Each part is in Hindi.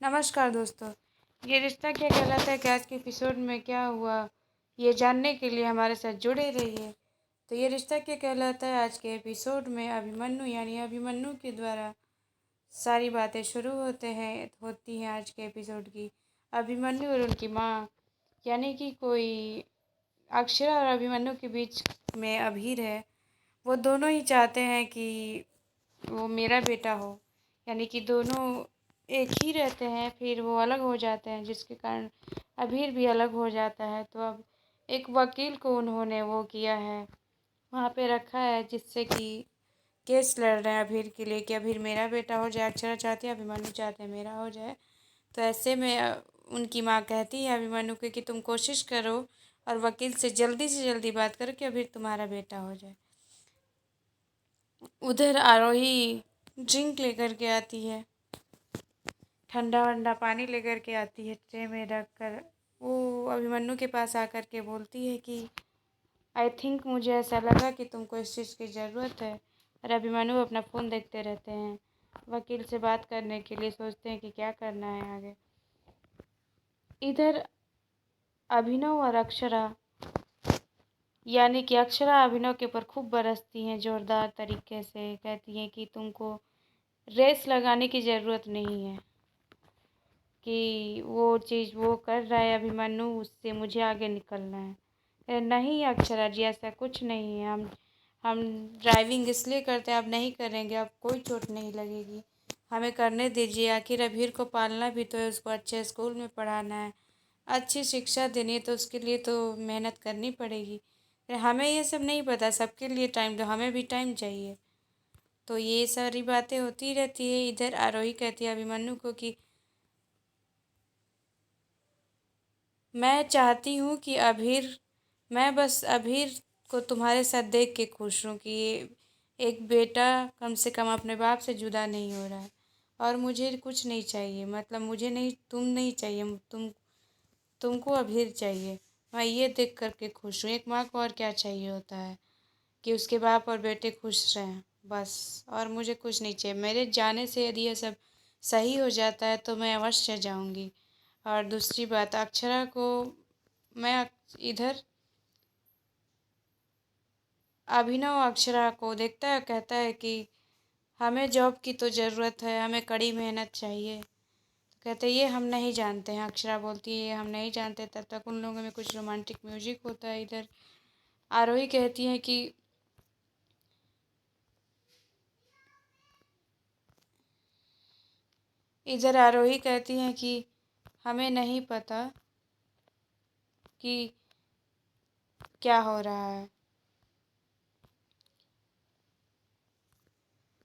नमस्कार दोस्तों। ये रिश्ता क्या कहलाता है कि आज के एपिसोड में क्या हुआ, ये जानने के लिए हमारे साथ जुड़े रहिए। तो ये रिश्ता क्या कहलाता है आज के एपिसोड में अभिमन्यु यानी अभिमन्यु के द्वारा सारी बातें शुरू होती हैं आज के एपिसोड की। अभिमन्यु और उनकी माँ यानी कि कोई अक्षरा और अभिमन्यु के बीच में अभीर है। वो दोनों ही चाहते हैं कि वो मेरा बेटा हो, यानी कि दोनों एक ही रहते हैं, फिर वो अलग हो जाते हैं जिसके कारण अभीर भी अलग हो जाता है। तो अब एक वकील को उन्होंने वो किया है, वहाँ पे रखा है, जिससे कि केस लड़ रहे हैं अभीर के लिए कि अभीर मेरा बेटा हो जाए। अक्षरा चाहती है, अभिमन्यु चाहते हैं मेरा हो जाए। तो ऐसे में उनकी माँ कहती है अभिमन्यु को कि तुम कोशिश करो और वकील से जल्दी बात करो कि अभीर तुम्हारा बेटा हो जाए। उधर आरोही ड्रिंक लेकर के आती है, ठंडा वंडा पानी लेकर के आती है ट्रे में रख कर। वो अभिमन्यु के पास आकर के बोलती है कि आई थिंक मुझे ऐसा लगा कि तुमको इस चीज़ की ज़रूरत है। और अभिमन्यु अपना फ़ोन देखते रहते हैं, वकील से बात करने के लिए सोचते हैं कि क्या करना है आगे। इधर अभिनव और अक्षरा यानी कि अक्षरा अभिनव के ऊपर खूब बरसती हैं ज़ोरदार तरीके से, कहती हैं कि तुमको रेस लगाने की ज़रूरत नहीं है, कि वो चीज़ वो कर रहा है अभिमन्यु, उससे मुझे आगे निकलना है। नहीं अक्षरा जी, ऐसा कुछ नहीं है। हम ड्राइविंग इसलिए करते हैं, अब नहीं करेंगे, अब कोई चोट नहीं लगेगी, हमें करने दीजिए। आखिर अभीर को पालना भी तो है, उसको अच्छे स्कूल में पढ़ाना है, अच्छी शिक्षा देनी है, तो उसके लिए तो मेहनत करनी पड़ेगी। हमें ये सब नहीं पता, सबके लिए टाइम दो, हमें भी टाइम चाहिए। तो ये सारी बातें होती रहती है। इधर आरोही कहती है अभिमन्यु को कि मैं चाहती हूँ कि मैं बस अभीर को तुम्हारे साथ देख के खुश हूँ कि एक बेटा कम से कम अपने बाप से जुदा नहीं हो रहा है, और मुझे कुछ नहीं चाहिए, मतलब मुझे नहीं, तुम नहीं चाहिए, तुमको अभीर चाहिए। मैं ये देख करके खुश हूँ। एक माँ को और क्या चाहिए होता है कि उसके बाप और बेटे खुश रहें, बस, और मुझे कुछ नहीं चाहिए। मेरे जाने से यदि ये सब सही हो जाता है तो मैं अवश्य जाऊँगी। और दूसरी बात, अक्षरा को मैं इधर अभिनव अक्षरा को देखता है, कहता है कि हमें जॉब की तो ज़रूरत है, हमें कड़ी मेहनत चाहिए। तो कहते हैं ये हम नहीं जानते हैं। अक्षरा बोलती है ये हम नहीं जानते। तब तक उन लोगों में कुछ रोमांटिक म्यूजिक होता है। इधर आरोही कहती है कि हमें नहीं पता कि क्या हो रहा है।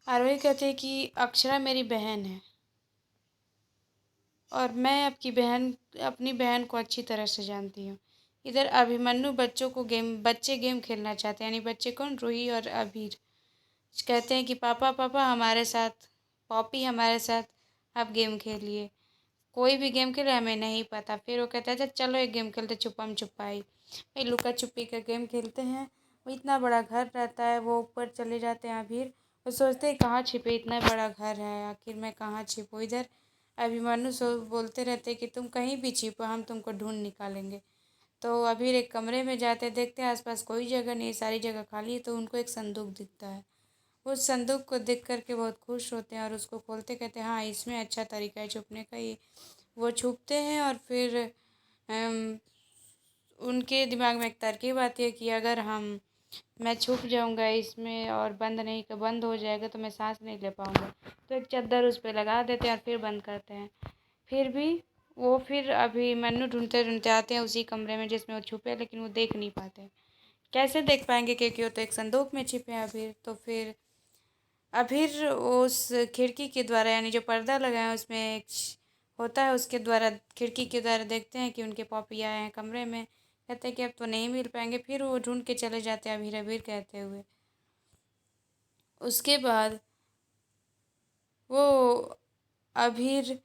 आरोही कहती है कि अक्षरा मेरी बहन है, और मैं अपनी बहन को अच्छी तरह से जानती हूँ। इधर अभिमन्यु बच्चे गेम खेलना चाहते हैं, यानी बच्चे कौन, रूही और अभीर। कहते हैं कि पापा पापा हमारे साथ, पॉपी हमारे साथ आप गेम खेलिए, कोई भी गेम खेले, हमें नहीं पता। फिर वो कहता है अच्छा चलो एक गेम खेलते, छुपम छुपाई। भाई लुका छुपी का गेम खेलते हैं। वो इतना बड़ा घर रहता है, वो ऊपर चले जाते हैं अभीर, वो सोचते हैं कहाँ छिपे, इतना बड़ा घर है, आखिर मैं कहाँ छिपूँ। इधर अभिमन्यु बोलते रहते हैं कि तुम कहीं भी छिपो, हम तुमको ढूंढ निकालेंगे। तो अभीर एक कमरे में जाते, देखते हैं आसपास कोई जगह नहीं, सारी जगह खाली है। तो उनको एक संदूक दिखता है, उस संदूक को देख करके बहुत खुश होते हैं और उसको खोलते, कहते हैं हाँ इसमें अच्छा तरीका है छुपने का। ये वो छुपते हैं और फिर उनके दिमाग में एक तरकीब आती है कि अगर मैं छुप जाऊंगा इसमें और बंद हो जाएगा तो मैं सांस नहीं ले पाऊंगा। तो एक चादर उस पर लगा देते हैं और फिर बंद करते हैं। फिर भी फिर अभिमन्यु ढूंढते ढूंढते आते हैं उसी कमरे में जिसमें वो छुपे, लेकिन वो देख नहीं पाते। कैसे देख पाएंगे, क्योंकि वो तो एक संदूक में छिपे हैं अभीर। तो फिर उस खिड़की के द्वारा, यानी जो पर्दा लगा है उसमें एक होता है, उसके द्वारा, खिड़की के द्वारा देखते हैं कि उनके पॉपी आए हैं कमरे में। कहते हैं कि अब तो नहीं मिल पाएंगे। फिर वो ढूंढ के चले जाते हैं अभीर अभीर कहते हुए। उसके बाद वो अभीर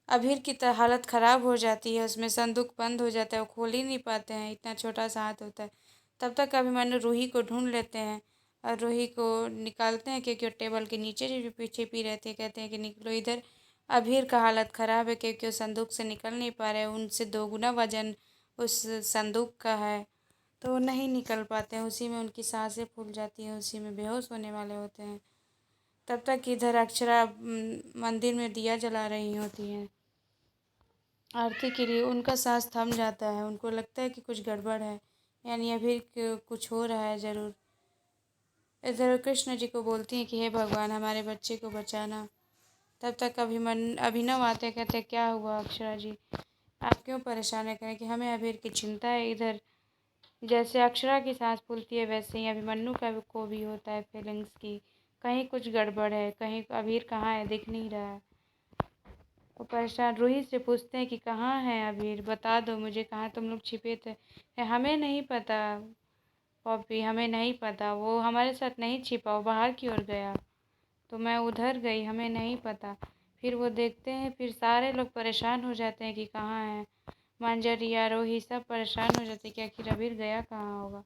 अभीर की हालत ख़राब हो जाती है, उसमें संदूक बंद हो जाता है, वो खोल ही नहीं पाते हैं, इतना छोटा सा हाथ होता है। तब तक अभिमन्यु रूही को ढूंढ लेते हैं और रूही को निकालते हैं, क्योंकि वो टेबल के नीचे जो पीछे पी रहती है। कहते हैं कि निकलो इधर। अभीर का हालत ख़राब है क्योंकि वो संदूक से निकल नहीं पा रहे हैं। उनसे दोगुना वजन उस संदूक का है, तो वो नहीं निकल पाते हैं। उसी में उनकी सांसें फूल जाती हैं, उसी में बेहोश होने वाले होते हैं। तब तक इधर अक्षरा मंदिर में दिया जला रही होती हैं आरती के लिए। उनका सांस थम जाता है, उनको लगता है कि कुछ गड़बड़ है, यानी अभी कुछ हो रहा है ज़रूर। इधर कृष्ण जी को बोलती हैं कि हे भगवान, हमारे बच्चे को बचाना। तब तक अभिनव आते कहते क्या हुआ अक्षरा जी, आप क्यों परेशान है? करें कि हमें अभीर की चिंता है। इधर जैसे अक्षरा की सांस फूलती है वैसे ही अभिमन्यु को भी होता है फीलिंग्स की कहीं कुछ गड़बड़ है, कहीं अभीर कहाँ है, दिख नहीं रहा है। वो परेशान रूही से पूछते हैं कि कहाँ है अभीर, बता दो मुझे, कहाँ तुम लोग छिपे थे? हमें नहीं पता पॉपी, हमें नहीं पता, वो हमारे साथ नहीं छिपा, वो बाहर की ओर गया तो मैं उधर गई, हमें नहीं पता। फिर वो देखते हैं, फिर सारे लोग परेशान हो जाते हैं कि कहाँ है। मंजरी रोही सब परेशान हो जाते हैं कि आखिर अबीर गया कहाँ होगा।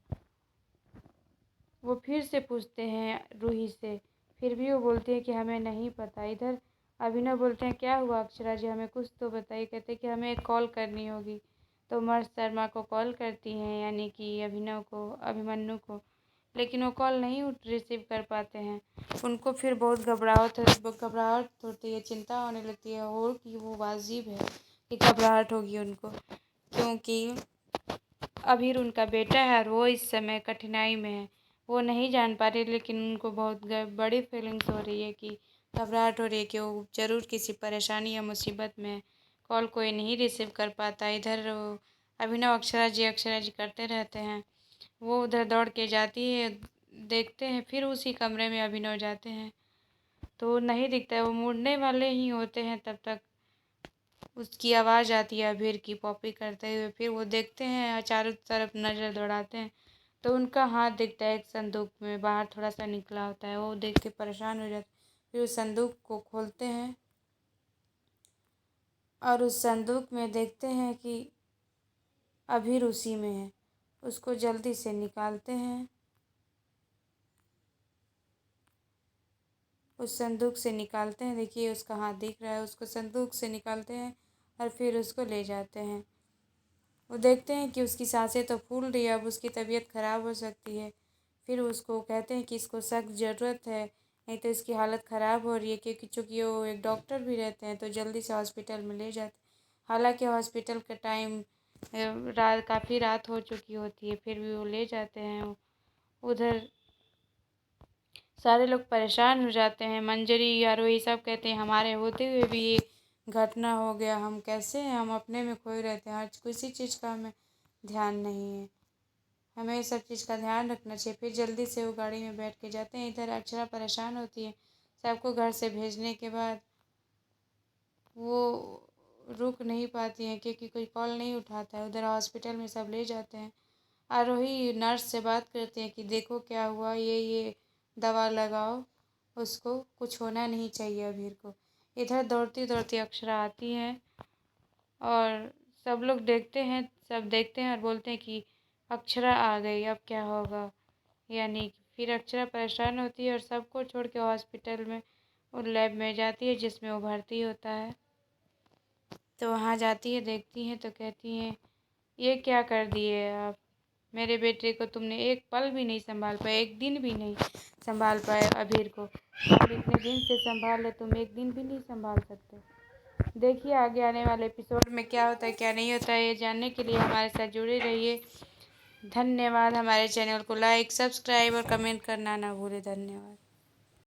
वो फिर से पूछते हैं रूही से, फिर भी वो बोलती है कि हमें नहीं पता। इधर अभिनव बोलते हैं क्या हुआ अक्षरा जी, हमें कुछ तो बताइए। कहते हैं कि हमें एक कॉल करनी होगी। तो मर्ज शर्मा को कॉल करती हैं, यानी कि अभिनव को, अभिमन्यु को, लेकिन वो कॉल नहीं रिसीव कर पाते हैं। उनको फिर बहुत घबराहट होती है, चिंता होने लगती है, और कि वो वाजिब है कि घबराहट होगी उनको, क्योंकि अभीर उनका बेटा है और वो इस समय कठिनाई में है। वो नहीं जान पा रही, लेकिन उनको बहुत बड़ी फीलिंग्स हो रही है कि घबराहट हो रही है कि वो ज़रूर किसी परेशानी या मुसीबत में है। कॉल कोई नहीं रिसीव कर पाता। इधर अभिनव अक्षरा जी करते रहते हैं। वो उधर दौड़ के जाती है, देखते हैं, फिर उसी कमरे में अभिनव जाते हैं तो नहीं दिखता है। वो मुड़ने वाले ही होते हैं, तब तक उसकी आवाज़ आती है अभीर की पॉपी करते हुए। फिर वो देखते हैं, चारों तरफ नज़र दौड़ाते हैं तो उनका हाथ दिखता है एक संदूक में, बाहर थोड़ा सा निकला होता है। वो देख के परेशान हो जाते, फिर उस संदूक को खोलते हैं और उस संदूक में देखते हैं कि अभीर उसी में है। उसको जल्दी से निकालते हैं, उस संदूक से निकालते हैं। देखिए उसका हाथ दिख रहा है, उसको संदूक से निकालते हैं और फिर उसको ले जाते हैं। वो देखते हैं कि उसकी सांसें तो फूल रही है, अब उसकी तबीयत ख़राब हो सकती है। फिर उसको कहते हैं कि इसको सख्त ज़रूरत है, नहीं तो इसकी हालत ख़राब हो रही है, क्योंकि चूँकि वो एक डॉक्टर भी रहते हैं तो जल्दी से हॉस्पिटल में ले जाते। हालांकि हॉस्पिटल का टाइम रात, काफ़ी रात हो चुकी होती है, फिर भी वो ले जाते हैं। उधर सारे लोग परेशान हो जाते हैं। मंजरी या रोही सब कहते हैं हमारे होते हुए भी ये घटना हो गया, हम कैसे हैं, हम अपने में खोए रहते हैं, आज किसी चीज़ का हमें ध्यान नहीं है, हमें सब चीज़ का ध्यान रखना चाहिए। फिर जल्दी से वो गाड़ी में बैठ के जाते हैं। इधर अक्षरा परेशान होती है, सबको घर से भेजने के बाद वो रुक नहीं पाती हैं क्योंकि कोई कॉल नहीं उठाता है। उधर हॉस्पिटल में सब ले जाते हैं। आरोही नर्स से बात करते हैं कि देखो क्या हुआ, ये दवा लगाओ, उसको कुछ होना नहीं चाहिए अभीर को। इधर दौड़ती दौड़ती अक्षरा आती है और सब देखते हैं और बोलते हैं कि अक्षरा आ गई, अब क्या होगा। यानी कि फिर अक्षरा परेशान होती है और सबको छोड़ के हॉस्पिटल में उन लैब में जाती है जिसमें वो भर्ती होता है। तो वहाँ जाती है, देखती हैं तो कहती हैं ये क्या कर दिए आप, मेरे बेटे को तुमने एक पल भी नहीं संभाल पाए, एक दिन भी नहीं संभाल पाए अभीर को। आप इतने दिन से संभाल, तुम एक दिन भी नहीं संभाल सकते। देखिए आगे आने वाले एपिसोड में क्या होता है क्या नहीं होता है, ये जानने के लिए हमारे साथ जुड़े रहिए। धन्यवाद। हमारे चैनल को लाइक, सब्सक्राइब और कमेंट करना ना भूलें। धन्यवाद।